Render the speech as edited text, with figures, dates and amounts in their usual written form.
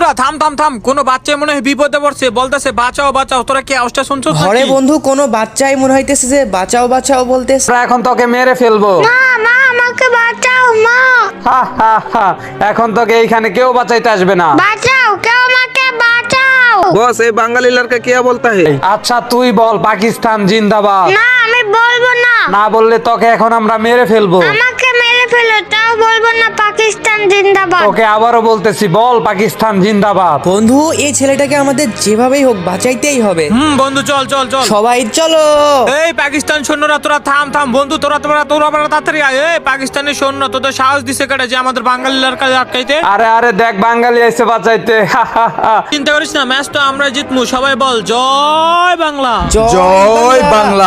বন্ধুরা থাম থাম থাম, কোনো বাচ্চা মনে হয় বিপদে পড়ছে, বলতেছে বাঁচাও বাঁচাও। তোরা কি আওয়াজটা শুনছো? ঘরে বন্ধু কোনো বাচ্চাই মনে হইতেছে যে বাঁচাও বাঁচাও বলতেছে। আমরা এখন তোকে মেরে ফেলবো। মা মা আমাকে বাঁচাও মা, হা হা হা, এখন তোকে এইখানে কেউ বাঁচাইতে আসবে না। বাঁচাও, কেউ আমাকে বাঁচাও। बॉस ये बंगाली लड़का क्या बोलता है? আচ্ছা তুই বল পাকিস্তান জিন্দাবাদ। না আমি বলবো না, না বললে তোকে এখন আমরা মেরে ফেলবো। আমাকে মেরে ফেলো, তাও বলবো না পাকিস্তান জিন্দাবাদ। ওকে আবারও বলতেছি, বল পাকিস্তান জিন্দাবাদ। বন্ধু এই ছেলেটাকে আমাদের যেভাবেই হোক বাঁচাইতেই হবে। বন্ধু চল চল চল। সবাই চলো। এই পাকিস্তান সৈন্যরা তোরা থাম থাম বন্ধু, তোরা তাড়াতাড়ি আয়। এই পাকিস্তানি সৈন্য তোদের সাহস দিছে কেটে যে আমাদের বাঙালি লড়কা আটকাইতে? আরে আরে দেখ বাঙালি আইছে বাঁচাইতে। হা হা হা। চিন্তা করিস না, ম্যাচ তো আমরা জিতমু। সবাই বল জয় বাংলা। জয় বাংলা।